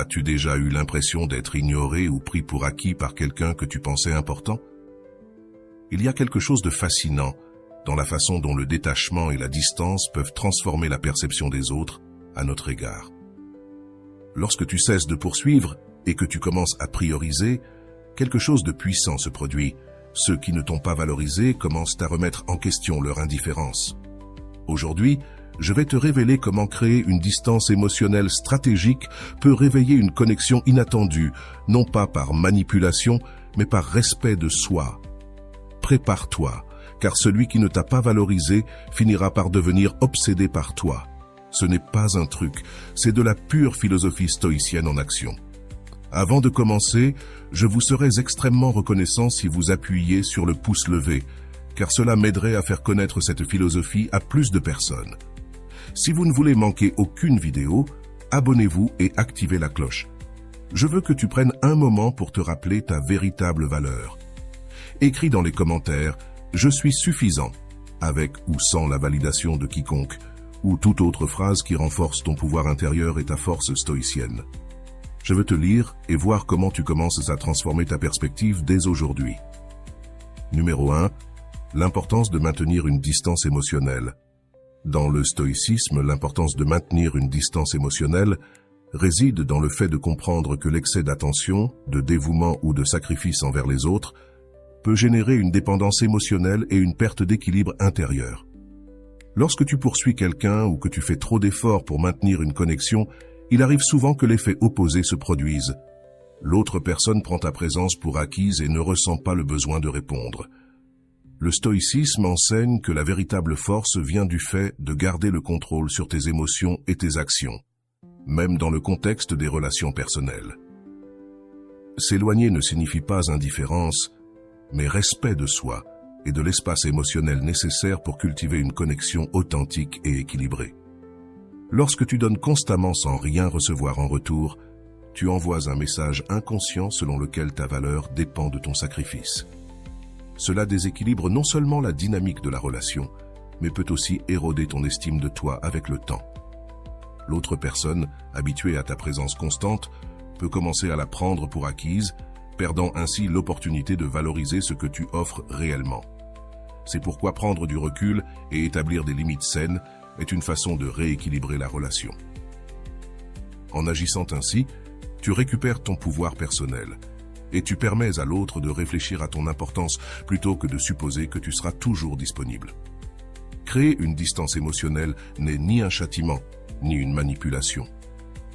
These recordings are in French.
As-tu déjà eu l'impression d'être ignoré ou pris pour acquis par quelqu'un que tu pensais important? Il y a quelque chose de fascinant dans la façon dont le détachement et la distance peuvent transformer la perception des autres à notre égard. Lorsque tu cesses de poursuivre et que tu commences à prioriser, quelque chose de puissant se produit. Ceux qui ne t'ont pas valorisé commencent à remettre en question leur indifférence. Aujourd'hui, je vais te révéler comment créer une distance émotionnelle stratégique peut réveiller une connexion inattendue, non pas par manipulation, mais par respect de soi. Prépare-toi, car celui qui ne t'a pas valorisé finira par devenir obsédé par toi. Ce n'est pas un truc, c'est de la pure philosophie stoïcienne en action. Avant de commencer, je vous serais extrêmement reconnaissant si vous appuyiez sur le pouce levé, car cela m'aiderait à faire connaître cette philosophie à plus de personnes. Si vous ne voulez manquer aucune vidéo, abonnez-vous et activez la cloche. Je veux que tu prennes un moment pour te rappeler ta véritable valeur. Écris dans les commentaires « Je suis suffisant » avec ou sans la validation de quiconque, ou toute autre phrase qui renforce ton pouvoir intérieur et ta force stoïcienne. Je veux te lire et voir comment tu commences à transformer ta perspective dès aujourd'hui. Numéro 1. L'importance de maintenir une distance émotionnelle. Dans le stoïcisme, l'importance de maintenir une distance émotionnelle réside dans le fait de comprendre que l'excès d'attention, de dévouement ou de sacrifice envers les autres peut générer une dépendance émotionnelle et une perte d'équilibre intérieur. Lorsque tu poursuis quelqu'un ou que tu fais trop d'efforts pour maintenir une connexion, il arrive souvent que l'effet opposé se produise. L'autre personne prend ta présence pour acquise et ne ressent pas le besoin de répondre. Le stoïcisme enseigne que la véritable force vient du fait de garder le contrôle sur tes émotions et tes actions, même dans le contexte des relations personnelles. S'éloigner ne signifie pas indifférence, mais respect de soi et de l'espace émotionnel nécessaire pour cultiver une connexion authentique et équilibrée. Lorsque tu donnes constamment sans rien recevoir en retour, tu envoies un message inconscient selon lequel ta valeur dépend de ton sacrifice. Cela déséquilibre non seulement la dynamique de la relation, mais peut aussi éroder ton estime de toi avec le temps. L'autre personne, habituée à ta présence constante, peut commencer à la prendre pour acquise, perdant ainsi l'opportunité de valoriser ce que tu offres réellement. C'est pourquoi prendre du recul et établir des limites saines est une façon de rééquilibrer la relation. En agissant ainsi, tu récupères ton pouvoir personnel et tu permets à l'autre de réfléchir à ton importance plutôt que de supposer que tu seras toujours disponible. Créer une distance émotionnelle n'est ni un châtiment, ni une manipulation.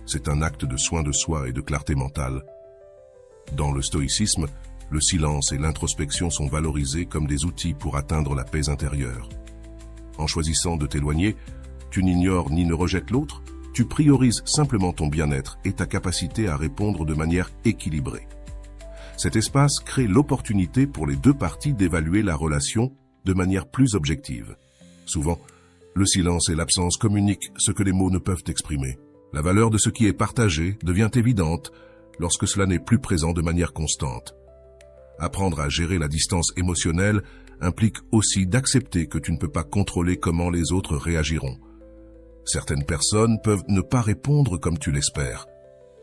C'est un acte de soin de soi et de clarté mentale. Dans le stoïcisme, le silence et l'introspection sont valorisés comme des outils pour atteindre la paix intérieure. En choisissant de t'éloigner, tu n'ignores ni ne rejettes l'autre, tu priorises simplement ton bien-être et ta capacité à répondre de manière équilibrée. Cet espace crée l'opportunité pour les deux parties d'évaluer la relation de manière plus objective. Souvent, le silence et l'absence communiquent ce que les mots ne peuvent exprimer. La valeur de ce qui est partagé devient évidente lorsque cela n'est plus présent de manière constante. Apprendre à gérer la distance émotionnelle implique aussi d'accepter que tu ne peux pas contrôler comment les autres réagiront. Certaines personnes peuvent ne pas répondre comme tu l'espères,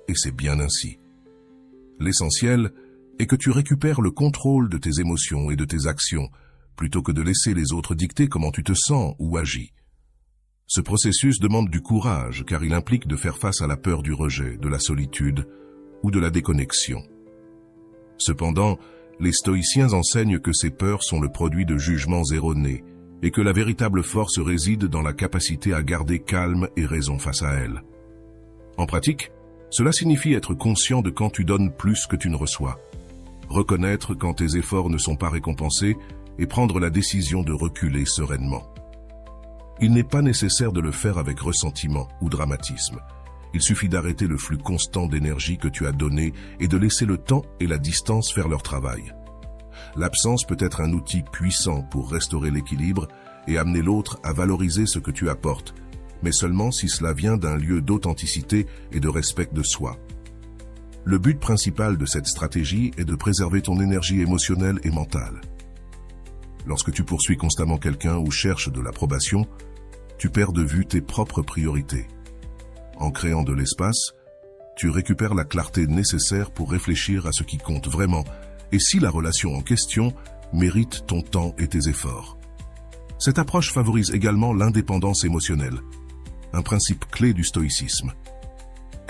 et c'est bien ainsi. L'essentiel est que tu récupères le contrôle de tes émotions et de tes actions, plutôt que de laisser les autres dicter comment tu te sens ou agis. Ce processus demande du courage, car il implique de faire face à la peur du rejet, de la solitude ou de la déconnexion. Cependant, les stoïciens enseignent que ces peurs sont le produit de jugements erronés et que la véritable force réside dans la capacité à garder calme et raison face à elles. En pratique, cela signifie être conscient de quand tu donnes plus que tu ne reçois, reconnaître quand tes efforts ne sont pas récompensés et prendre la décision de reculer sereinement. Il n'est pas nécessaire de le faire avec ressentiment ou dramatisme. Il suffit d'arrêter le flux constant d'énergie que tu as donné et de laisser le temps et la distance faire leur travail. L'absence peut être un outil puissant pour restaurer l'équilibre et amener l'autre à valoriser ce que tu apportes, mais seulement si cela vient d'un lieu d'authenticité et de respect de soi. Le but principal de cette stratégie est de préserver ton énergie émotionnelle et mentale. Lorsque tu poursuis constamment quelqu'un ou cherches de l'approbation, tu perds de vue tes propres priorités. En créant de l'espace, tu récupères la clarté nécessaire pour réfléchir à ce qui compte vraiment et si la relation en question mérite ton temps et tes efforts. Cette approche favorise également l'indépendance émotionnelle, un principe clé du stoïcisme.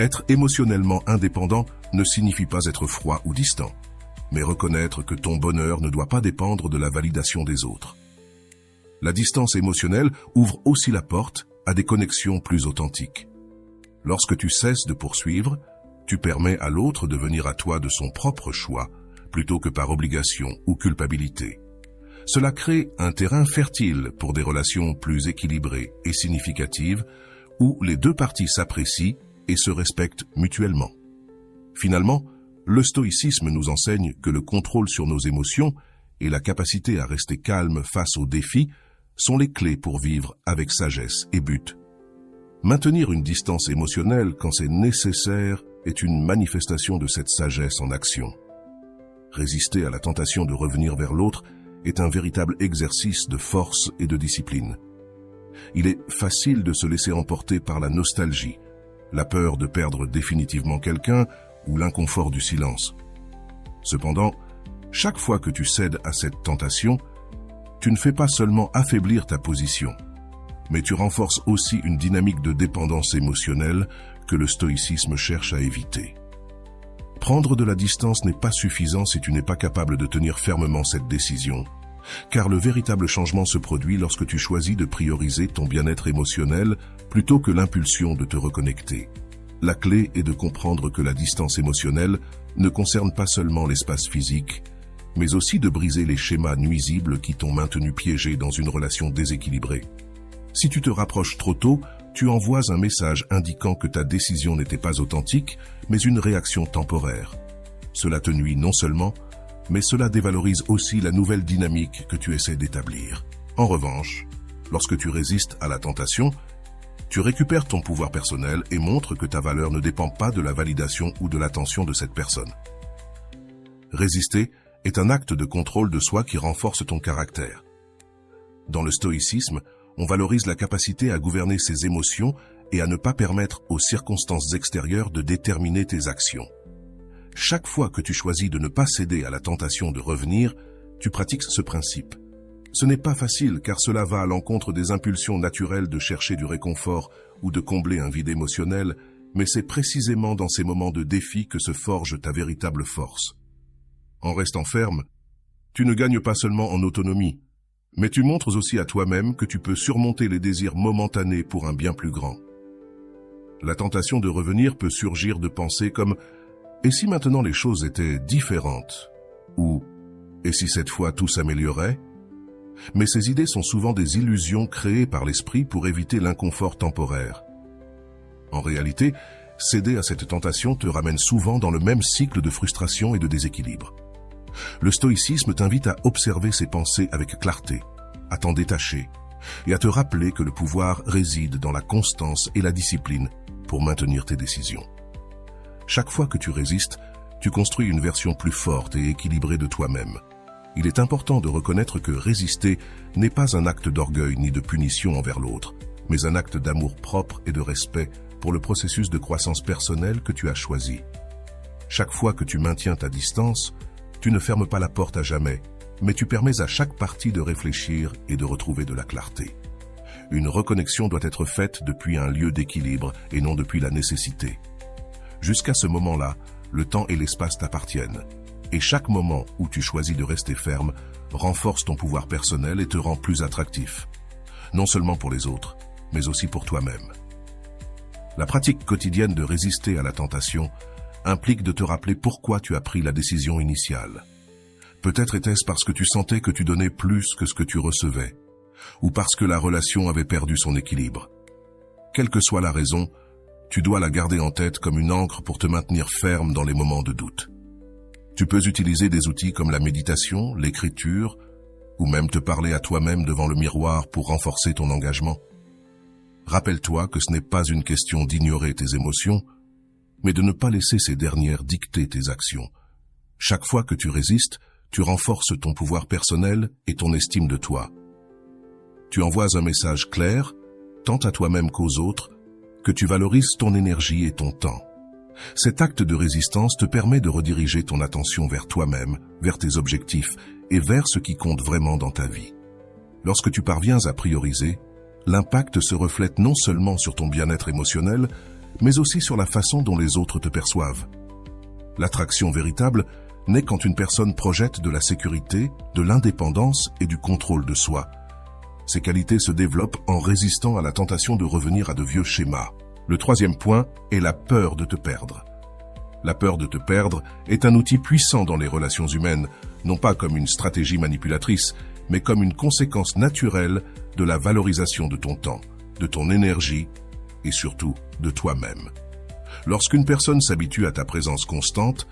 Être émotionnellement indépendant ne signifie pas être froid ou distant, mais reconnaître que ton bonheur ne doit pas dépendre de la validation des autres. La distance émotionnelle ouvre aussi la porte à des connexions plus authentiques. Lorsque tu cesses de poursuivre, tu permets à l'autre de venir à toi de son propre choix, plutôt que par obligation ou culpabilité. Cela crée un terrain fertile pour des relations plus équilibrées et significatives, où les deux parties s'apprécient et se respectent mutuellement. Finalement, le stoïcisme nous enseigne que le contrôle sur nos émotions et la capacité à rester calme face aux défis sont les clés pour vivre avec sagesse et but. Maintenir une distance émotionnelle quand c'est nécessaire est une manifestation de cette sagesse en action. Résister à la tentation de revenir vers l'autre est un véritable exercice de force et de discipline. Il est facile de se laisser emporter par la nostalgie, la peur de perdre définitivement quelqu'un ou l'inconfort du silence. Cependant, chaque fois que tu cèdes à cette tentation, tu ne fais pas seulement affaiblir ta position, mais tu renforces aussi une dynamique de dépendance émotionnelle que le stoïcisme cherche à éviter. Prendre de la distance n'est pas suffisant si tu n'es pas capable de tenir fermement cette décision, car le véritable changement se produit lorsque tu choisis de prioriser ton bien-être émotionnel plutôt que l'impulsion de te reconnecter. La clé est de comprendre que la distance émotionnelle ne concerne pas seulement l'espace physique, mais aussi de briser les schémas nuisibles qui t'ont maintenu piégé dans une relation déséquilibrée. Si tu te rapproches trop tôt, tu envoies un message indiquant que ta décision n'était pas authentique, mais une réaction temporaire. Cela te nuit non seulement, mais cela dévalorise aussi la nouvelle dynamique que tu essaies d'établir. En revanche, lorsque tu résistes à la tentation, tu récupères ton pouvoir personnel et montres que ta valeur ne dépend pas de la validation ou de l'attention de cette personne. Résister est un acte de contrôle de soi qui renforce ton caractère. Dans le stoïcisme, on valorise la capacité à gouverner ses émotions et à ne pas permettre aux circonstances extérieures de déterminer tes actions. Chaque fois que tu choisis de ne pas céder à la tentation de revenir, tu pratiques ce principe. Ce n'est pas facile car cela va à l'encontre des impulsions naturelles de chercher du réconfort ou de combler un vide émotionnel, mais c'est précisément dans ces moments de défi que se forge ta véritable force. En restant ferme, tu ne gagnes pas seulement en autonomie, mais tu montres aussi à toi-même que tu peux surmonter les désirs momentanés pour un bien plus grand. La tentation de revenir peut surgir de pensées comme « Et si maintenant les choses étaient différentes ?» ou « Et si cette fois tout s'améliorait ?» Mais ces idées sont souvent des illusions créées par l'esprit pour éviter l'inconfort temporaire. En réalité, céder à cette tentation te ramène souvent dans le même cycle de frustration et de déséquilibre. Le stoïcisme t'invite à observer ces pensées avec clarté, à t'en détacher et à te rappeler que le pouvoir réside dans la constance et la discipline pour maintenir tes décisions. Chaque fois que tu résistes, tu construis une version plus forte et équilibrée de toi-même. Il est important de reconnaître que résister n'est pas un acte d'orgueil ni de punition envers l'autre, mais un acte d'amour propre et de respect pour le processus de croissance personnelle que tu as choisi. Chaque fois que tu maintiens ta distance, tu ne fermes pas la porte à jamais, mais tu permets à chaque partie de réfléchir et de retrouver de la clarté. Une reconnexion doit être faite depuis un lieu d'équilibre et non depuis la nécessité. Jusqu'à ce moment-là, le temps et l'espace t'appartiennent. Et chaque moment où tu choisis de rester ferme renforce ton pouvoir personnel et te rend plus attractif. Non seulement pour les autres, mais aussi pour toi-même. La pratique quotidienne de résister à la tentation implique de te rappeler pourquoi tu as pris la décision initiale. Peut-être était-ce parce que tu sentais que tu donnais plus que ce que tu recevais, ou parce que la relation avait perdu son équilibre. Quelle que soit la raison, tu dois la garder en tête comme une ancre pour te maintenir ferme dans les moments de doute. Tu peux utiliser des outils comme la méditation, l'écriture, ou même te parler à toi-même devant le miroir pour renforcer ton engagement. Rappelle-toi que ce n'est pas une question d'ignorer tes émotions, mais de ne pas laisser ces dernières dicter tes actions. Chaque fois que tu résistes, tu renforces ton pouvoir personnel et ton estime de toi. Tu envoies un message clair, tant à toi-même qu'aux autres, que tu valorises ton énergie et ton temps. Cet acte de résistance te permet de rediriger ton attention vers toi-même, vers tes objectifs et vers ce qui compte vraiment dans ta vie. Lorsque tu parviens à prioriser, l'impact se reflète non seulement sur ton bien-être émotionnel, mais aussi sur la façon dont les autres te perçoivent. L'attraction véritable naît quand une personne projette de la sécurité, de l'indépendance et du contrôle de soi. Ces qualités se développent en résistant à la tentation de revenir à de vieux schémas. Le troisième point est la peur de te perdre. La peur de te perdre est un outil puissant dans les relations humaines, non pas comme une stratégie manipulatrice, mais comme une conséquence naturelle de la valorisation de ton temps, de ton énergie et surtout de toi-même. Lorsqu'une personne s'habitue à ta présence constante,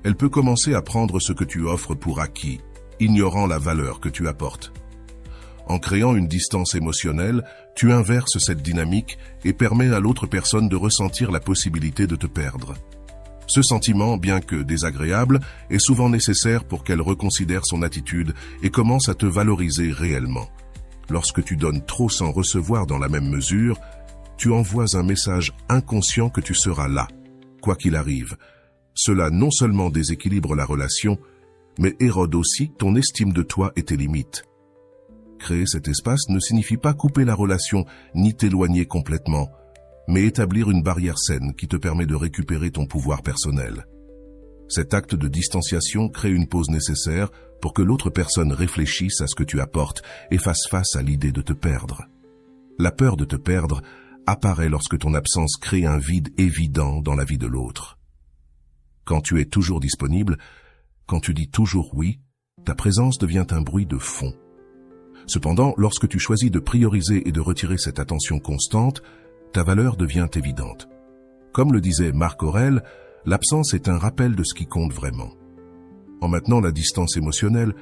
elle peut commencer à prendre ce que tu offres pour acquis, ignorant la valeur que tu apportes. En créant une distance émotionnelle, tu inverses cette dynamique et permets à l'autre personne de ressentir la possibilité de te perdre. Ce sentiment, bien que désagréable, est souvent nécessaire pour qu'elle reconsidère son attitude et commence à te valoriser réellement. Lorsque tu donnes trop sans recevoir dans la même mesure, tu envoies un message inconscient que tu seras là, quoi qu'il arrive. Cela non seulement déséquilibre la relation, mais érode aussi ton estime de toi et tes limites. Créer cet espace ne signifie pas couper la relation ni t'éloigner complètement, mais établir une barrière saine qui te permet de récupérer ton pouvoir personnel. Cet acte de distanciation crée une pause nécessaire pour que l'autre personne réfléchisse à ce que tu apportes et fasse face à l'idée de te perdre. La peur de te perdre apparaît lorsque ton absence crée un vide évident dans la vie de l'autre. Quand tu es toujours disponible, quand tu dis toujours oui, ta présence devient un bruit de fond. Cependant, lorsque tu choisis de prioriser et de retirer cette attention constante, ta valeur devient évidente. Comme le disait Marc Aurèle, l'absence est un rappel de ce qui compte vraiment. En maintenant la distance émotionnelle,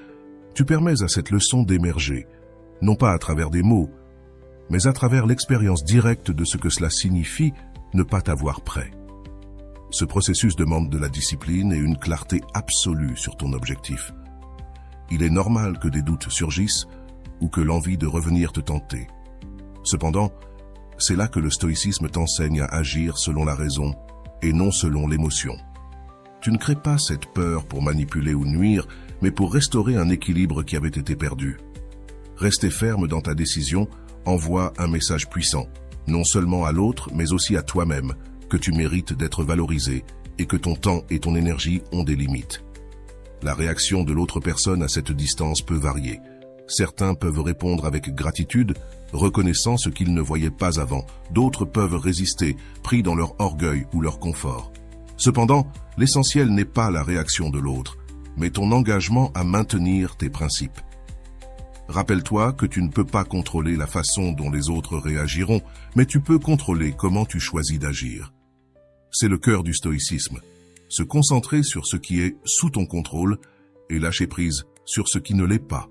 tu permets à cette leçon d'émerger, non pas à travers des mots, mais à travers l'expérience directe de ce que cela signifie ne pas t'avoir prêt. Ce processus demande de la discipline et une clarté absolue sur ton objectif. Il est normal que des doutes surgissent ou que l'envie de revenir te tente. Cependant, c'est là que le stoïcisme t'enseigne à agir selon la raison et non selon l'émotion. Tu ne crées pas cette peur pour manipuler ou nuire, mais pour restaurer un équilibre qui avait été perdu. Rester ferme dans ta décision envoie un message puissant, non seulement à l'autre, mais aussi à toi-même, que tu mérites d'être valorisé et que ton temps et ton énergie ont des limites. La réaction de l'autre personne à cette distance peut varier. Certains peuvent répondre avec gratitude, reconnaissant ce qu'ils ne voyaient pas avant. D'autres peuvent résister, pris dans leur orgueil ou leur confort. Cependant, l'essentiel n'est pas la réaction de l'autre, mais ton engagement à maintenir tes principes. Rappelle-toi que tu ne peux pas contrôler la façon dont les autres réagiront, mais tu peux contrôler comment tu choisis d'agir. C'est le cœur du stoïcisme. Se concentrer sur ce qui est sous ton contrôle et lâcher prise sur ce qui ne l'est pas.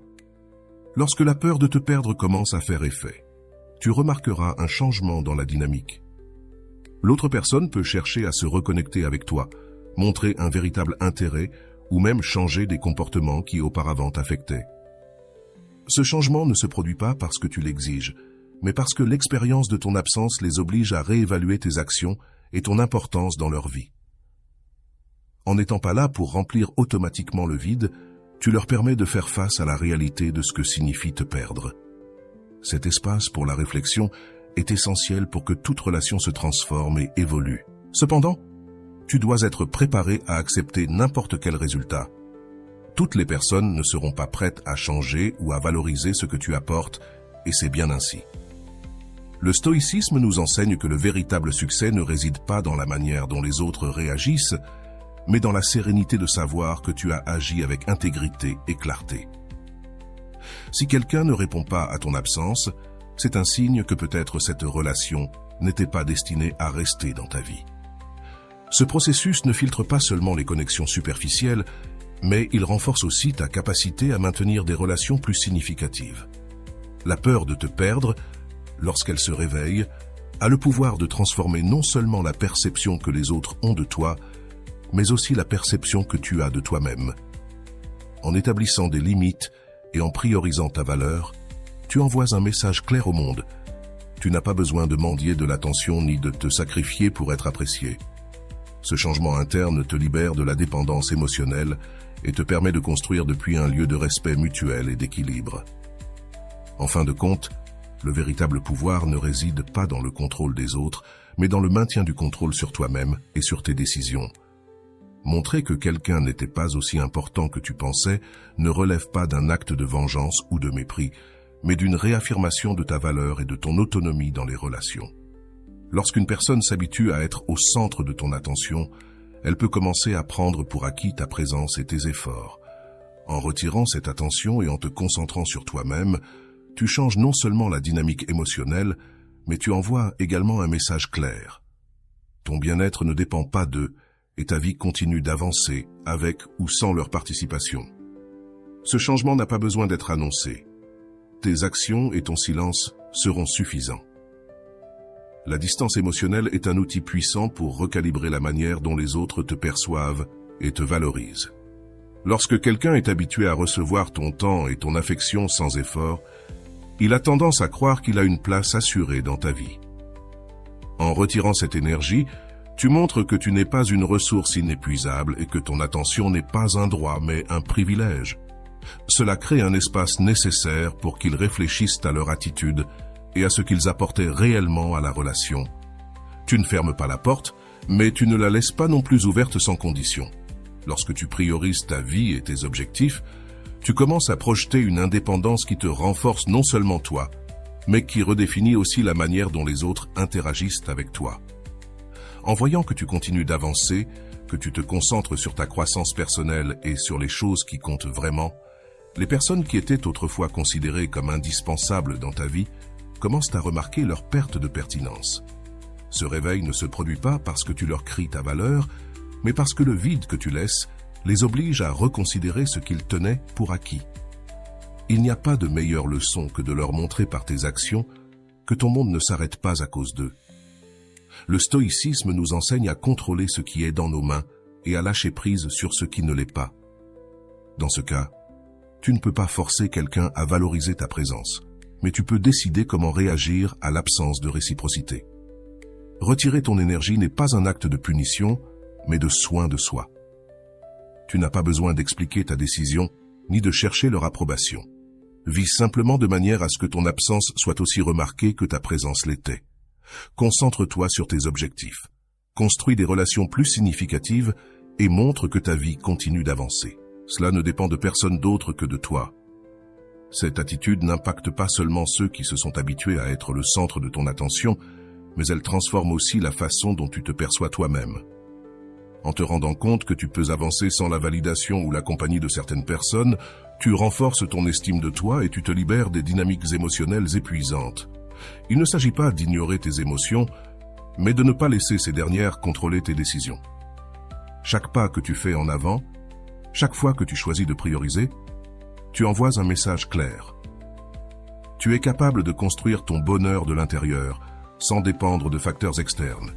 Lorsque la peur de te perdre commence à faire effet, tu remarqueras un changement dans la dynamique. L'autre personne peut chercher à se reconnecter avec toi, montrer un véritable intérêt ou même changer des comportements qui auparavant t'affectaient. Ce changement ne se produit pas parce que tu l'exiges, mais parce que l'expérience de ton absence les oblige à réévaluer tes actions et ton importance dans leur vie. En n'étant pas là pour remplir automatiquement le vide, tu leur permets de faire face à la réalité de ce que signifie te perdre. Cet espace pour la réflexion est essentiel pour que toute relation se transforme et évolue. Cependant, tu dois être préparé à accepter n'importe quel résultat. Toutes les personnes ne seront pas prêtes à changer ou à valoriser ce que tu apportes, et c'est bien ainsi. Le stoïcisme nous enseigne que le véritable succès ne réside pas dans la manière dont les autres réagissent, mais dans la sérénité de savoir que tu as agi avec intégrité et clarté. Si quelqu'un ne répond pas à ton absence, c'est un signe que peut-être cette relation n'était pas destinée à rester dans ta vie. Ce processus ne filtre pas seulement les connexions superficielles, mais il renforce aussi ta capacité à maintenir des relations plus significatives. La peur de te perdre, lorsqu'elle se réveille, a le pouvoir de transformer non seulement la perception que les autres ont de toi, mais aussi la perception que tu as de toi-même. En établissant des limites et en priorisant ta valeur, tu envoies un message clair au monde. Tu n'as pas besoin de mendier de l'attention ni de te sacrifier pour être apprécié. Ce changement interne te libère de la dépendance émotionnelle et te permet de construire depuis un lieu de respect mutuel et d'équilibre. En fin de compte, le véritable pouvoir ne réside pas dans le contrôle des autres, mais dans le maintien du contrôle sur toi-même et sur tes décisions. Montrer que quelqu'un n'était pas aussi important que tu pensais ne relève pas d'un acte de vengeance ou de mépris, mais d'une réaffirmation de ta valeur et de ton autonomie dans les relations. Lorsqu'une personne s'habitue à être au centre de ton attention, elle peut commencer à prendre pour acquis ta présence et tes efforts. En retirant cette attention et en te concentrant sur toi-même, tu changes non seulement la dynamique émotionnelle, mais tu envoies également un message clair. Ton bien-être ne dépend pas d'eux, et ta vie continue d'avancer avec ou sans leur participation. Ce changement n'a pas besoin d'être annoncé. Tes actions et ton silence seront suffisants. La distance émotionnelle est un outil puissant pour recalibrer la manière dont les autres te perçoivent et te valorisent. Lorsque quelqu'un est habitué à recevoir ton temps et ton affection sans effort, il a tendance à croire qu'il a une place assurée dans ta vie. En retirant cette énergie, tu montres que tu n'es pas une ressource inépuisable et que ton attention n'est pas un droit mais un privilège. Cela crée un espace nécessaire pour qu'ils réfléchissent à leur attitude et à ce qu'ils apportaient réellement à la relation. Tu ne fermes pas la porte, mais tu ne la laisses pas non plus ouverte sans condition. Lorsque tu priorises ta vie et tes objectifs, tu commences à projeter une indépendance qui te renforce non seulement toi, mais qui redéfinit aussi la manière dont les autres interagissent avec toi. En voyant que tu continues d'avancer, que tu te concentres sur ta croissance personnelle et sur les choses qui comptent vraiment, les personnes qui étaient autrefois considérées comme indispensables dans ta vie commencent à remarquer leur perte de pertinence. Ce réveil ne se produit pas parce que tu leur cries ta valeur, mais parce que le vide que tu laisses les oblige à reconsidérer ce qu'ils tenaient pour acquis. Il n'y a pas de meilleure leçon que de leur montrer par tes actions que ton monde ne s'arrête pas à cause d'eux. Le stoïcisme nous enseigne à contrôler ce qui est dans nos mains et à lâcher prise sur ce qui ne l'est pas. Dans ce cas, tu ne peux pas forcer quelqu'un à valoriser ta présence, mais tu peux décider comment réagir à l'absence de réciprocité. Retirer ton énergie n'est pas un acte de punition, mais de soin de soi. Tu n'as pas besoin d'expliquer ta décision, ni de chercher leur approbation. Vis simplement de manière à ce que ton absence soit aussi remarquée que ta présence l'était. Concentre-toi sur tes objectifs. Construis des relations plus significatives et montre que ta vie continue d'avancer. Cela ne dépend de personne d'autre que de toi. Cette attitude n'impacte pas seulement ceux qui se sont habitués à être le centre de ton attention, mais elle transforme aussi la façon dont tu te perçois toi-même. En te rendant compte que tu peux avancer sans la validation ou la compagnie de certaines personnes, tu renforces ton estime de toi et tu te libères des dynamiques émotionnelles épuisantes. Il ne s'agit pas d'ignorer tes émotions, mais de ne pas laisser ces dernières contrôler tes décisions. Chaque pas que tu fais en avant, chaque fois que tu choisis de prioriser, tu envoies un message clair. Tu es capable de construire ton bonheur de l'intérieur, sans dépendre de facteurs externes.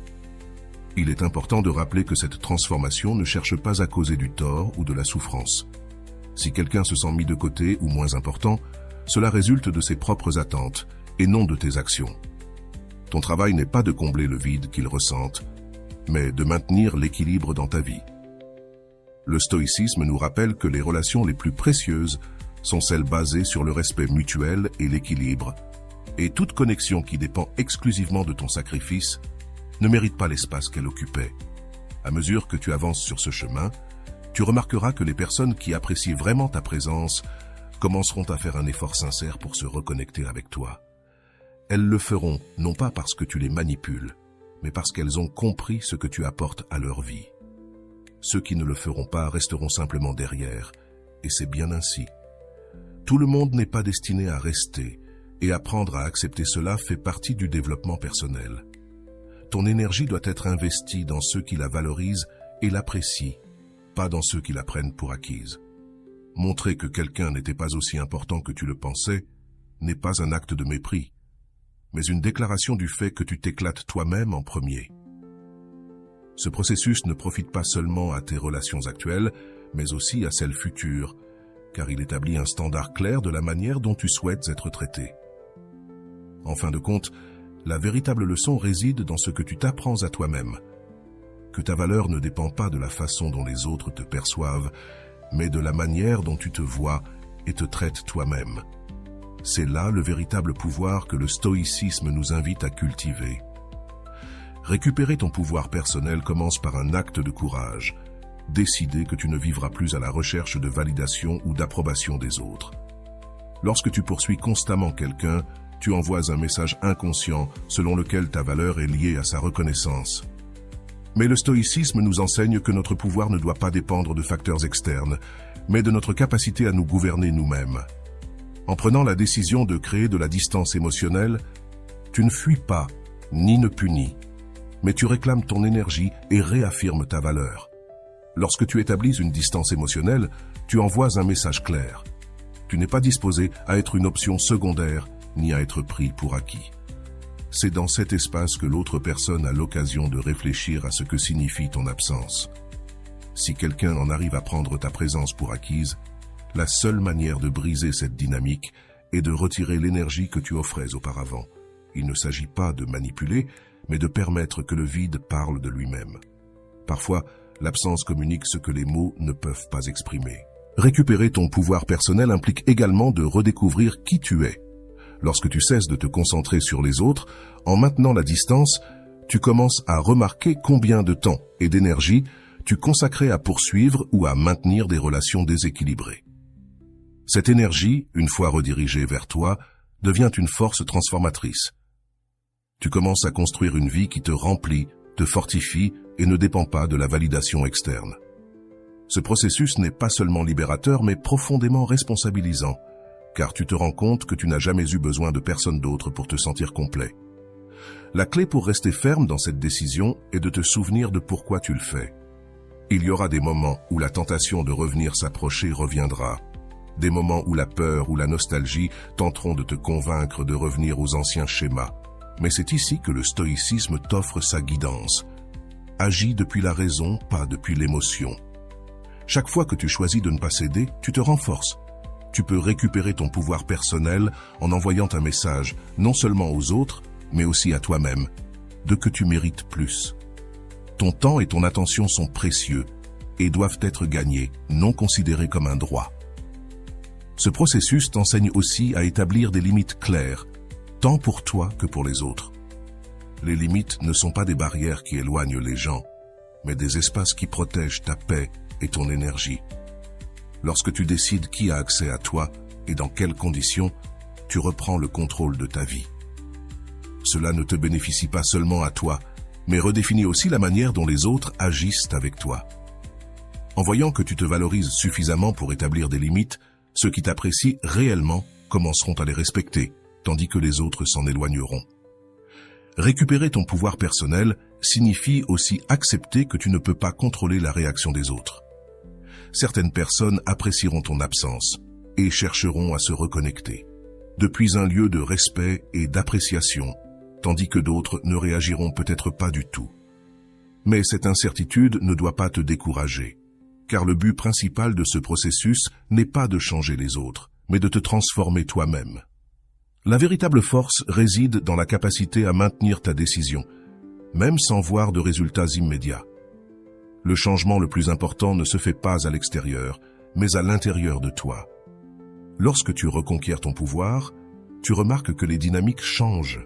Il est important de rappeler que cette transformation ne cherche pas à causer du tort ou de la souffrance. Si quelqu'un se sent mis de côté ou moins important, cela résulte de ses propres attentes et non de tes actions. Ton travail n'est pas de combler le vide qu'il ressente, mais de maintenir l'équilibre dans ta vie. Le stoïcisme nous rappelle que les relations les plus précieuses sont celles basées sur le respect mutuel et l'équilibre, et toute connexion qui dépend exclusivement de ton sacrifice ne mérite pas l'espace qu'elle occupait. À mesure que tu avances sur ce chemin, tu remarqueras que les personnes qui apprécient vraiment ta présence commenceront à faire un effort sincère pour se reconnecter avec toi. Elles le feront non pas parce que tu les manipules, mais parce qu'elles ont compris ce que tu apportes à leur vie. Ceux qui ne le feront pas resteront simplement derrière, et c'est bien ainsi. Tout le monde n'est pas destiné à rester, et apprendre à accepter cela fait partie du développement personnel. Ton énergie doit être investie dans ceux qui la valorisent et l'apprécient, pas dans ceux qui la prennent pour acquise. Montrer que quelqu'un n'était pas aussi important que tu le pensais n'est pas un acte de mépris, mais une déclaration du fait que tu t'éclates toi-même en premier. Ce processus ne profite pas seulement à tes relations actuelles, mais aussi à celles futures, car il établit un standard clair de la manière dont tu souhaites être traité. En fin de compte, la véritable leçon réside dans ce que tu t'apprends à toi-même. que ta valeur ne dépend pas de la façon dont les autres te perçoivent, mais de la manière dont tu te vois et te traites toi-même. C'est là le véritable pouvoir que le stoïcisme nous invite à cultiver. Récupérer ton pouvoir personnel commence par un acte de courage. Décider que tu ne vivras plus à la recherche de validation ou d'approbation des autres. Lorsque tu poursuis constamment quelqu'un, tu envoies un message inconscient selon lequel ta valeur est liée à sa reconnaissance. Mais le stoïcisme nous enseigne que notre pouvoir ne doit pas dépendre de facteurs externes, mais de notre capacité à nous gouverner nous-mêmes. En prenant la décision de créer de la distance émotionnelle, tu ne fuis pas, ni ne punis, mais tu réclames ton énergie et réaffirmes ta valeur. Lorsque tu établis une distance émotionnelle, tu envoies un message clair. Tu n'es pas disposé à être une option secondaire, ni à être pris pour acquis. C'est dans cet espace que l'autre personne a l'occasion de réfléchir à ce que signifie ton absence. Si quelqu'un en arrive à prendre ta présence pour acquise, la seule manière de briser cette dynamique est de retirer l'énergie que tu offrais auparavant. Il ne s'agit pas de manipuler, mais de permettre que le vide parle de lui-même. Parfois, l'absence communique ce que les mots ne peuvent pas exprimer. Récupérer ton pouvoir personnel implique également de redécouvrir qui tu es. Lorsque tu cesses de te concentrer sur les autres, en maintenant la distance, tu commences à remarquer combien de temps et d'énergie tu consacrais à poursuivre ou à maintenir des relations déséquilibrées. Cette énergie, une fois redirigée vers toi, devient une force transformatrice. Tu commences à construire une vie qui te remplit, te fortifie et ne dépend pas de la validation externe. Ce processus n'est pas seulement libérateur, mais profondément responsabilisant, car tu te rends compte que tu n'as jamais eu besoin de personne d'autre pour te sentir complet. La clé pour rester ferme dans cette décision est de te souvenir de pourquoi tu le fais. Il y aura des moments où la tentation de revenir s'approcher reviendra, des moments où la peur ou la nostalgie tenteront de te convaincre de revenir aux anciens schémas. Mais c'est ici que le stoïcisme t'offre sa guidance. Agis depuis la raison, pas depuis l'émotion. Chaque fois que tu choisis de ne pas céder, tu te renforces. Tu peux récupérer ton pouvoir personnel en envoyant un message, non seulement aux autres, mais aussi à toi-même, de que tu mérites plus. Ton temps et ton attention sont précieux et doivent être gagnés, non considérés comme un droit. Ce processus t'enseigne aussi à établir des limites claires, tant pour toi que pour les autres. Les limites ne sont pas des barrières qui éloignent les gens, mais des espaces qui protègent ta paix et ton énergie. Lorsque tu décides qui a accès à toi et dans quelles conditions, tu reprends le contrôle de ta vie. Cela ne te bénéficie pas seulement à toi, mais redéfinit aussi la manière dont les autres agissent avec toi. En voyant que tu te valorises suffisamment pour établir des limites, ceux qui t'apprécient réellement commenceront à les respecter, tandis que les autres s'en éloigneront. Récupérer ton pouvoir personnel signifie aussi accepter que tu ne peux pas contrôler la réaction des autres. Certaines personnes apprécieront ton absence et chercheront à se reconnecter, depuis un lieu de respect et d'appréciation, tandis que d'autres ne réagiront peut-être pas du tout. Mais cette incertitude ne doit pas te décourager, car le but principal de ce processus n'est pas de changer les autres, mais de te transformer toi-même. La véritable force réside dans la capacité à maintenir ta décision, même sans voir de résultats immédiats. Le changement le plus important ne se fait pas à l'extérieur, mais à l'intérieur de toi. Lorsque tu reconquiers ton pouvoir, tu remarques que les dynamiques changent.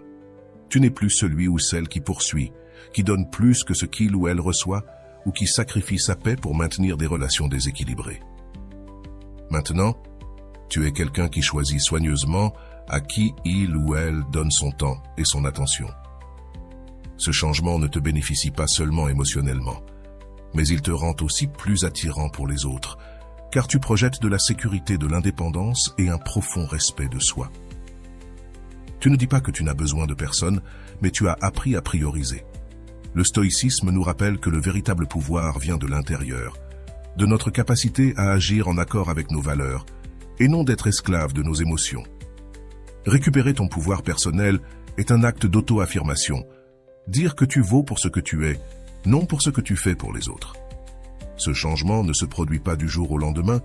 Tu n'es plus celui ou celle qui poursuit, qui donne plus que ce qu'il ou elle reçoit, ou qui sacrifie sa paix pour maintenir des relations déséquilibrées. Maintenant, tu es quelqu'un qui choisit soigneusement à qui il ou elle donne son temps et son attention. Ce changement ne te bénéficie pas seulement émotionnellement, mais il te rend aussi plus attirant pour les autres, car tu projettes de la sécurité, de l'indépendance et un profond respect de soi. Tu ne dis pas que tu n'as besoin de personne, mais tu as appris à prioriser. Le stoïcisme nous rappelle que le véritable pouvoir vient de l'intérieur, de notre capacité à agir en accord avec nos valeurs, et non d'être esclave de nos émotions. Récupérer ton pouvoir personnel est un acte d'auto-affirmation, dire que tu vaux pour ce que tu es, non pour ce que tu fais pour les autres. Ce changement ne se produit pas du jour au lendemain,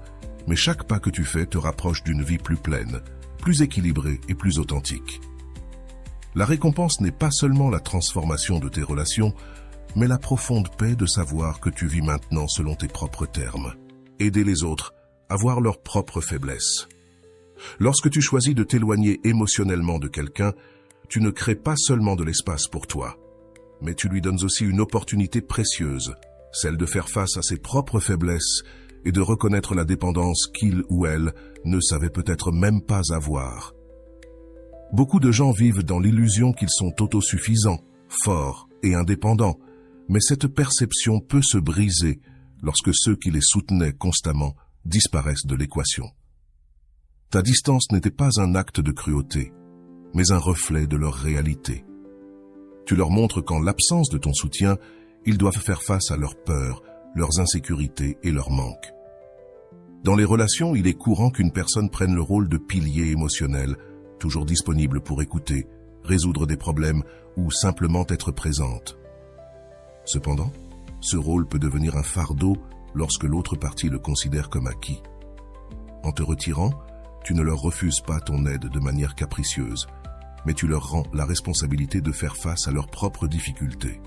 mais chaque pas que tu fais te rapproche d'une vie plus pleine, plus équilibrée et plus authentique. La récompense n'est pas seulement la transformation de tes relations, mais la profonde paix de savoir que tu vis maintenant selon tes propres termes. Aider les autres à voir leurs propres faiblesses. Lorsque tu choisis de t'éloigner émotionnellement de quelqu'un, tu ne crées pas seulement de l'espace pour toi, mais tu lui donnes aussi une opportunité précieuse, celle de faire face à ses propres faiblesses et de reconnaître la dépendance qu'il ou elle ne savait peut-être même pas avoir. Beaucoup de gens vivent dans l'illusion qu'ils sont autosuffisants, forts et indépendants, mais cette perception peut se briser lorsque ceux qui les soutenaient constamment disparaissent de l'équation. Ta distance n'était pas un acte de cruauté, mais un reflet de leur réalité. Tu leur montres qu'en l'absence de ton soutien, ils doivent faire face à leurs peurs, leurs insécurités et leurs manques. Dans les relations, il est courant qu'une personne prenne le rôle de pilier émotionnel, toujours disponible pour écouter, résoudre des problèmes ou simplement être présente. Cependant, ce rôle peut devenir un fardeau lorsque l'autre partie le considère comme acquis. En te retirant, tu ne leur refuses pas ton aide de manière capricieuse, mais tu leur rends la responsabilité de faire face à leurs propres difficultés.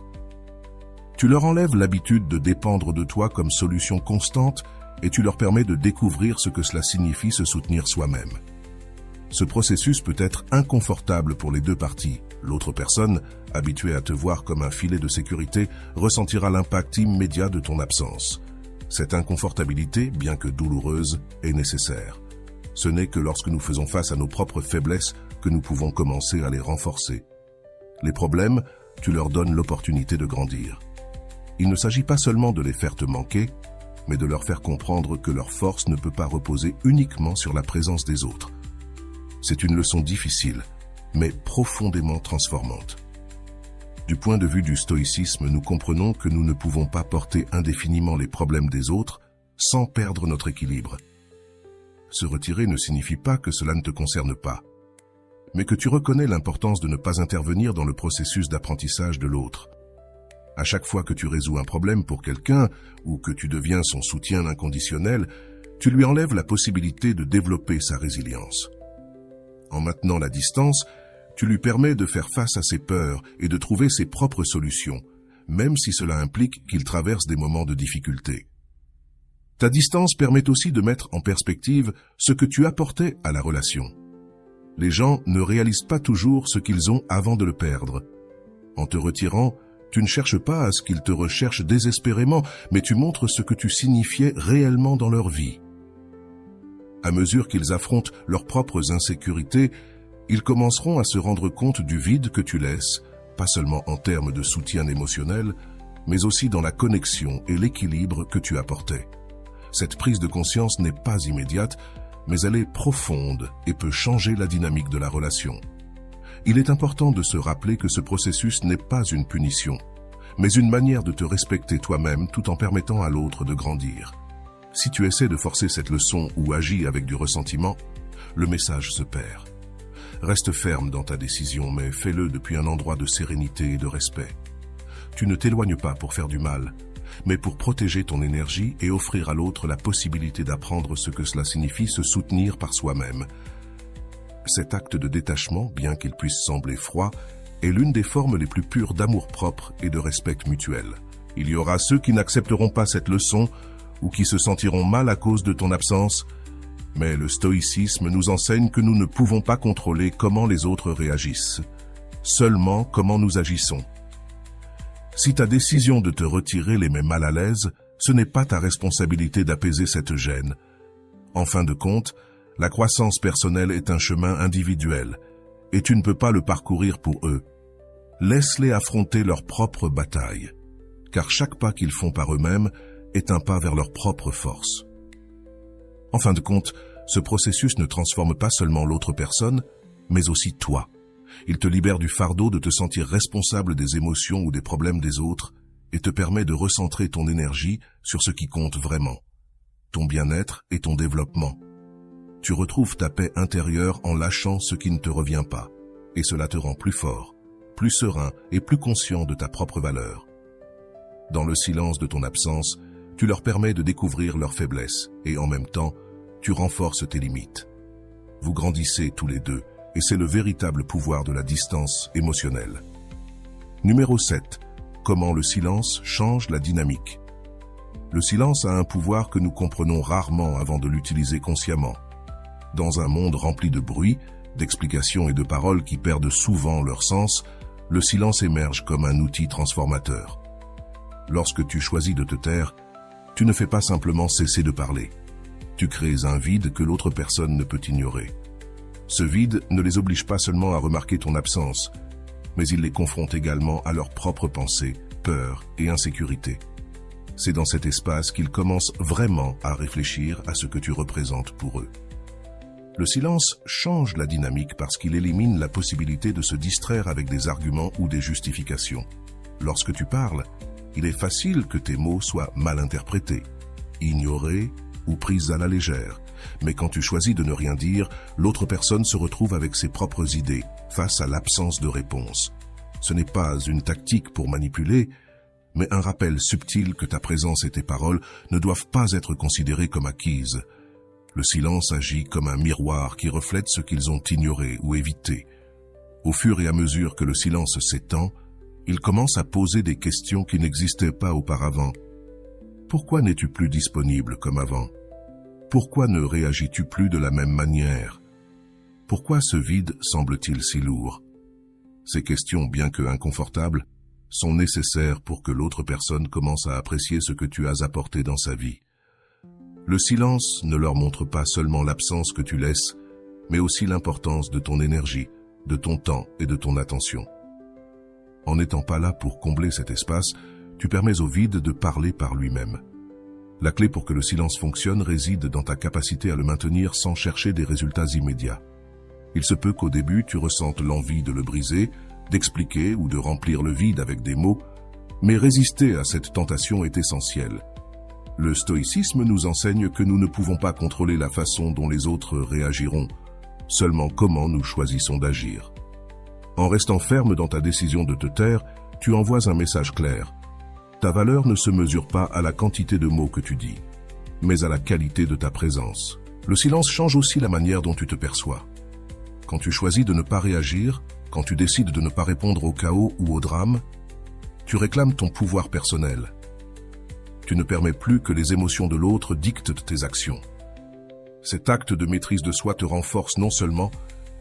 Tu leur enlèves l'habitude de dépendre de toi comme solution constante et tu leur permets de découvrir ce que cela signifie se soutenir soi-même. Ce processus peut être inconfortable pour les deux parties. L'autre personne, habituée à te voir comme un filet de sécurité, ressentira l'impact immédiat de ton absence. Cette inconfortabilité, bien que douloureuse, est nécessaire. Ce n'est que lorsque nous faisons face à nos propres faiblesses que nous pouvons commencer à les renforcer. Les problèmes, tu leur donnes l'opportunité de grandir. Il ne s'agit pas seulement de les faire te manquer, mais de leur faire comprendre que leur force ne peut pas reposer uniquement sur la présence des autres. C'est une leçon difficile, mais profondément transformante. Du point de vue du stoïcisme, nous comprenons que nous ne pouvons pas porter indéfiniment les problèmes des autres sans perdre notre équilibre. Se retirer ne signifie pas que cela ne te concerne pas, mais que tu reconnais l'importance de ne pas intervenir dans le processus d'apprentissage de l'autre. À chaque fois que tu résous un problème pour quelqu'un ou que tu deviens son soutien inconditionnel, tu lui enlèves la possibilité de développer sa résilience. En maintenant la distance, tu lui permets de faire face à ses peurs et de trouver ses propres solutions, même si cela implique qu'il traverse des moments de difficulté. Ta distance permet aussi de mettre en perspective ce que tu apportais à la relation. Les gens ne réalisent pas toujours ce qu'ils ont avant de le perdre. En te retirant, tu ne cherches pas à ce qu'ils te recherchent désespérément, mais tu montres ce que tu signifiais réellement dans leur vie. À mesure qu'ils affrontent leurs propres insécurités, ils commenceront à se rendre compte du vide que tu laisses, pas seulement en termes de soutien émotionnel, mais aussi dans la connexion et l'équilibre que tu apportais. Cette prise de conscience n'est pas immédiate, mais elle est profonde et peut changer la dynamique de la relation. Il est important de se rappeler que ce processus n'est pas une punition, mais une manière de te respecter toi-même tout en permettant à l'autre de grandir. Si tu essaies de forcer cette leçon ou agis avec du ressentiment, le message se perd. Reste ferme dans ta décision, mais fais-le depuis un endroit de sérénité et de respect. Tu ne t'éloignes pas pour faire du mal, mais pour protéger ton énergie et offrir à l'autre la possibilité d'apprendre ce que cela signifie se soutenir par soi-même. Cet acte de détachement, bien qu'il puisse sembler froid, est l'une des formes les plus pures d'amour-propre et de respect mutuel. Il y aura ceux qui n'accepteront pas cette leçon ou qui se sentiront mal à cause de ton absence, mais le stoïcisme nous enseigne que nous ne pouvons pas contrôler comment les autres réagissent, seulement comment nous agissons. Si ta décision de te retirer les met mal à l'aise, ce n'est pas ta responsabilité d'apaiser cette gêne. En fin de compte, la croissance personnelle est un chemin individuel, et tu ne peux pas le parcourir pour eux. Laisse-les affronter leur propre bataille, car chaque pas qu'ils font par eux-mêmes est un pas vers leur propre force. En fin de compte, ce processus ne transforme pas seulement l'autre personne, mais aussi toi. Il te libère du fardeau de te sentir responsable des émotions ou des problèmes des autres et te permet de recentrer ton énergie sur ce qui compte vraiment, ton bien-être et ton développement. Tu retrouves ta paix intérieure en lâchant ce qui ne te revient pas, et cela te rend plus fort, plus serein et plus conscient de ta propre valeur. Dans le silence de ton absence, tu leur permets de découvrir leurs faiblesses et en même temps, tu renforces tes limites. Vous grandissez tous les deux et c'est le véritable pouvoir de la distance émotionnelle. Numéro 7. comment le silence change la dynamique. Le silence a un pouvoir que nous comprenons rarement avant de l'utiliser consciemment. Dans un monde rempli de bruit, d'explications et de paroles qui perdent souvent leur sens, le silence émerge comme un outil transformateur. Lorsque tu choisis de te taire, tu ne fais pas simplement cesser de parler. Tu crées un vide que l'autre personne ne peut ignorer. Ce vide ne les oblige pas seulement à remarquer ton absence, mais il les confronte également à leurs propres pensées, peurs et insécurité. C'est dans cet espace qu'ils commencent vraiment à réfléchir à ce que tu représentes pour eux. Le silence change la dynamique parce qu'il élimine la possibilité de se distraire avec des arguments ou des justifications. Lorsque tu parles, il est facile que tes mots soient mal interprétés, ignorés ou pris à la légère. Mais quand tu choisis de ne rien dire, l'autre personne se retrouve avec ses propres idées face à l'absence de réponse. Ce n'est pas une tactique pour manipuler, mais un rappel subtil que ta présence et tes paroles ne doivent pas être considérées comme acquises. Le silence agit comme un miroir qui reflète ce qu'ils ont ignoré ou évité. Au fur et à mesure que le silence s'étend, ils commencent à poser des questions qui n'existaient pas auparavant. Pourquoi n'es-tu plus disponible comme avant? Pourquoi ne réagis-tu plus de la même manière? Pourquoi ce vide semble-t-il si lourd? Ces questions, bien que inconfortables, sont nécessaires pour que l'autre personne commence à apprécier ce que tu as apporté dans sa vie. Le silence ne leur montre pas seulement l'absence que tu laisses, mais aussi l'importance de ton énergie, de ton temps et de ton attention. En n'étant pas là pour combler cet espace, tu permets au vide de parler par lui-même. La clé pour que le silence fonctionne réside dans ta capacité à le maintenir sans chercher des résultats immédiats. Il se peut qu'au début tu ressentes l'envie de le briser, d'expliquer ou de remplir le vide avec des mots, mais résister à cette tentation est essentiel. Le stoïcisme nous enseigne que nous ne pouvons pas contrôler la façon dont les autres réagiront, seulement comment nous choisissons d'agir. En restant ferme dans ta décision de te taire, tu envoies un message clair. Ta valeur ne se mesure pas à la quantité de mots que tu dis, mais à la qualité de ta présence. Le silence change aussi la manière dont tu te perçois. Quand tu choisis de ne pas réagir, quand tu décides de ne pas répondre au chaos ou au drame, tu réclames ton pouvoir personnel. Tu ne permets plus que les émotions de l'autre dictent tes actions. Cet acte de maîtrise de soi te renforce non seulement,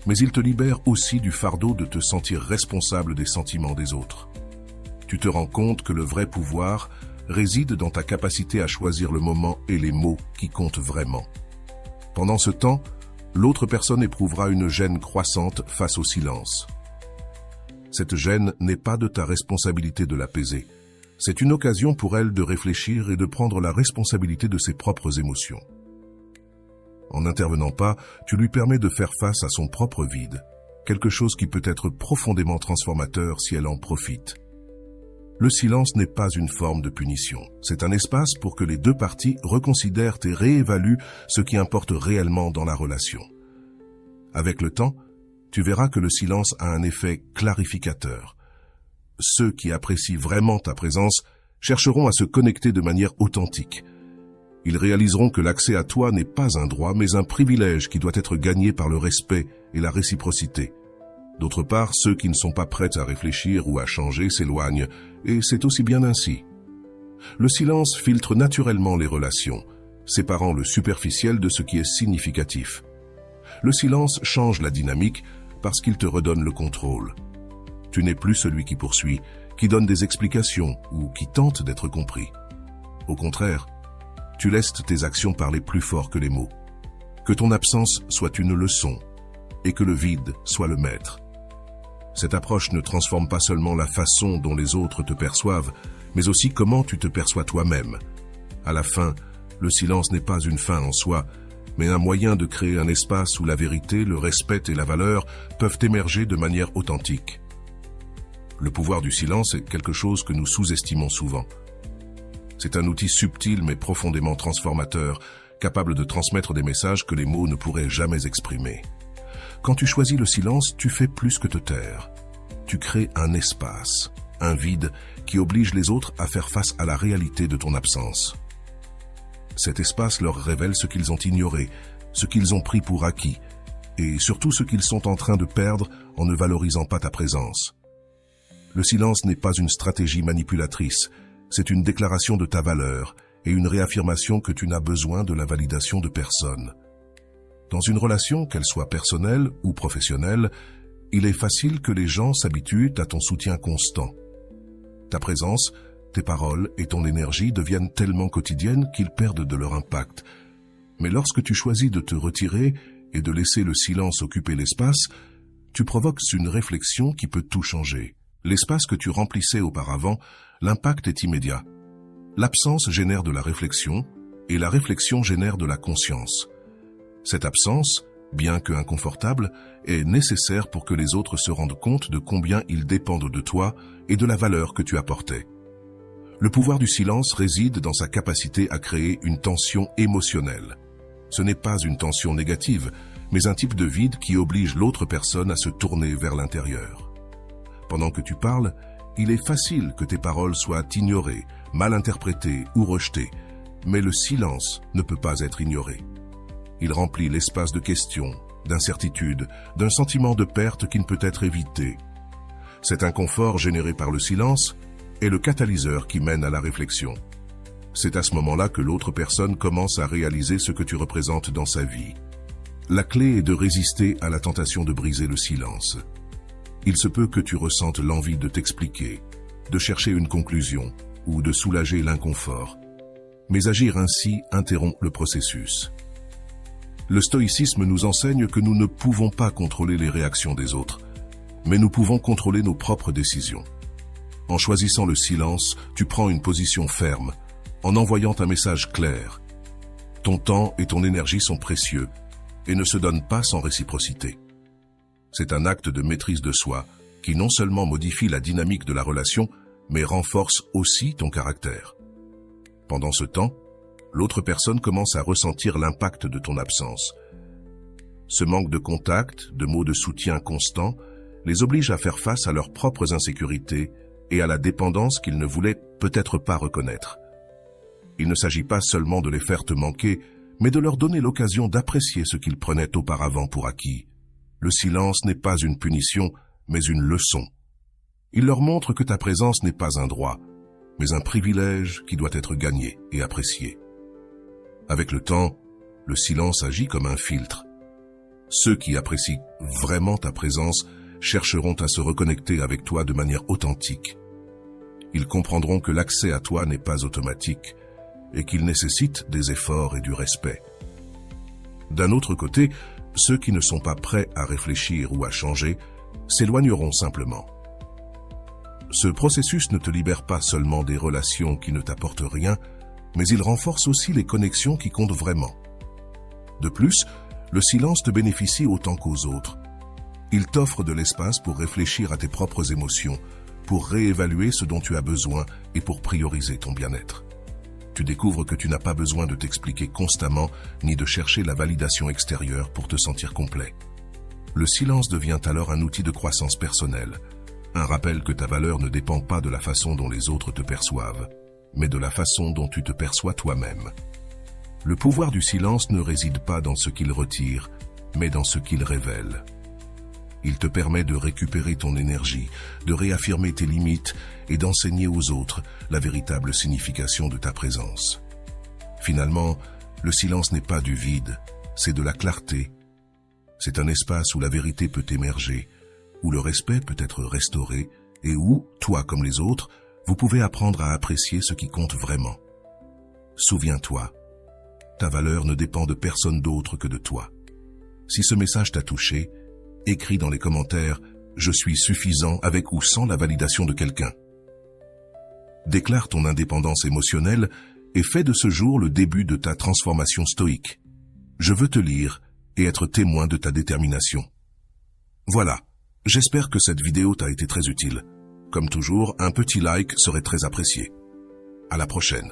mais il te libère aussi du fardeau de te sentir responsable des sentiments des autres. Tu te rends compte que le vrai pouvoir réside dans ta capacité à choisir le moment et les mots qui comptent vraiment. Pendant ce temps, l'autre personne éprouvera une gêne croissante face au silence. Cette gêne n'est pas de ta responsabilité de l'apaiser. C'est une occasion pour elle de réfléchir et de prendre la responsabilité de ses propres émotions. En n'intervenant pas, tu lui permets de faire face à son propre vide, quelque chose qui peut être profondément transformateur si elle en profite. Le silence n'est pas une forme de punition. C'est un espace pour que les deux parties reconsidèrent et réévaluent ce qui importe réellement dans la relation. Avec le temps, tu verras que le silence a un effet clarificateur. Ceux qui apprécient vraiment ta présence chercheront à se connecter de manière authentique. Ils réaliseront que l'accès à toi n'est pas un droit, mais un privilège qui doit être gagné par le respect et la réciprocité. D'autre part, ceux qui ne sont pas prêts à réfléchir ou à changer s'éloignent, et c'est aussi bien ainsi. Le silence filtre naturellement les relations, séparant le superficiel de ce qui est significatif. Le silence change la dynamique parce qu'il te redonne le contrôle. Tu n'es plus celui qui poursuit, qui donne des explications ou qui tente d'être compris. Au contraire, tu laisses tes actions parler plus fort que les mots. Que ton absence soit une leçon et que le vide soit le maître. Cette approche ne transforme pas seulement la façon dont les autres te perçoivent, mais aussi comment tu te perçois toi-même. À la fin, le silence n'est pas une fin en soi, mais un moyen de créer un espace où la vérité, le respect et la valeur peuvent émerger de manière authentique. Le pouvoir du silence est quelque chose que nous sous-estimons souvent. C'est un outil subtil mais profondément transformateur, capable de transmettre des messages que les mots ne pourraient jamais exprimer. Quand tu choisis le silence, tu fais plus que te taire. Tu crées un espace, un vide qui oblige les autres à faire face à la réalité de ton absence. Cet espace leur révèle ce qu'ils ont ignoré, ce qu'ils ont pris pour acquis, et surtout ce qu'ils sont en train de perdre en ne valorisant pas ta présence. Le silence n'est pas une stratégie manipulatrice, c'est une déclaration de ta valeur et une réaffirmation que tu n'as besoin de la validation de personne. Dans une relation, qu'elle soit personnelle ou professionnelle, il est facile que les gens s'habituent à ton soutien constant. Ta présence, tes paroles et ton énergie deviennent tellement quotidiennes qu'ils perdent de leur impact. Mais lorsque tu choisis de te retirer et de laisser le silence occuper l'espace, tu provoques une réflexion qui peut tout changer. L'espace que tu remplissais auparavant, l'impact est immédiat. L'absence génère de la réflexion et la réflexion génère de la conscience. Cette absence, bien que inconfortable, est nécessaire pour que les autres se rendent compte de combien ils dépendent de toi et de la valeur que tu apportais. Le pouvoir du silence réside dans sa capacité à créer une tension émotionnelle. Ce n'est pas une tension négative, mais un type de vide qui oblige l'autre personne à se tourner vers l'intérieur. Pendant que tu parles, il est facile que tes paroles soient ignorées, mal interprétées ou rejetées, mais le silence ne peut pas être ignoré. Il remplit l'espace de questions, d'incertitudes, d'un sentiment de perte qui ne peut être évité. Cet inconfort généré par le silence est le catalyseur qui mène à la réflexion. C'est à ce moment-là que l'autre personne commence à réaliser ce que tu représentes dans sa vie. La clé est de résister à la tentation de briser le silence. Il se peut que tu ressentes l'envie de t'expliquer, de chercher une conclusion ou de soulager l'inconfort. Mais agir ainsi interrompt le processus. Le stoïcisme nous enseigne que nous ne pouvons pas contrôler les réactions des autres, mais nous pouvons contrôler nos propres décisions. En choisissant le silence, tu prends une position ferme, en envoyant un message clair. Ton temps et ton énergie sont précieux et ne se donnent pas sans réciprocité. C'est un acte de maîtrise de soi qui non seulement modifie la dynamique de la relation, mais renforce aussi ton caractère. Pendant ce temps, l'autre personne commence à ressentir l'impact de ton absence. Ce manque de contact, de mots de soutien constants, les oblige à faire face à leurs propres insécurités et à la dépendance qu'ils ne voulaient peut-être pas reconnaître. Il ne s'agit pas seulement de les faire te manquer, mais de leur donner l'occasion d'apprécier ce qu'ils prenaient auparavant pour acquis. Le silence n'est pas une punition, mais une leçon. Il leur montre que ta présence n'est pas un droit, mais un privilège qui doit être gagné et apprécié. Avec le temps, le silence agit comme un filtre. Ceux qui apprécient vraiment ta présence chercheront à se reconnecter avec toi de manière authentique. Ils comprendront que l'accès à toi n'est pas automatique et qu'il nécessite des efforts et du respect. D'un autre côté, ceux qui ne sont pas prêts à réfléchir ou à changer s'éloigneront simplement. Ce processus ne te libère pas seulement des relations qui ne t'apportent rien, mais il renforce aussi les connexions qui comptent vraiment. De plus, le silence te bénéficie autant qu'aux autres. Il t'offre de l'espace pour réfléchir à tes propres émotions, pour réévaluer ce dont tu as besoin et pour prioriser ton bien-être. Tu découvres que tu n'as pas besoin de t'expliquer constamment ni de chercher la validation extérieure pour te sentir complet. Le silence devient alors un outil de croissance personnelle, un rappel que ta valeur ne dépend pas de la façon dont les autres te perçoivent, mais de la façon dont tu te perçois toi-même. Le pouvoir du silence ne réside pas dans ce qu'il retire, mais dans ce qu'il révèle. Il te permet de récupérer ton énergie, de réaffirmer tes limites et d'enseigner aux autres la véritable signification de ta présence. Finalement, le silence n'est pas du vide, c'est de la clarté. C'est un espace où la vérité peut émerger, où le respect peut être restauré et où, toi comme les autres, vous pouvez apprendre à apprécier ce qui compte vraiment. Souviens-toi, ta valeur ne dépend de personne d'autre que de toi. Si ce message t'a touché, écris dans les commentaires « Je suis suffisant avec ou sans la validation de quelqu'un ». Déclare ton indépendance émotionnelle et fais de ce jour le début de ta transformation stoïque. Je veux te lire et être témoin de ta détermination. Voilà, j'espère que cette vidéo t'a été très utile. Comme toujours, un petit like serait très apprécié. À la prochaine.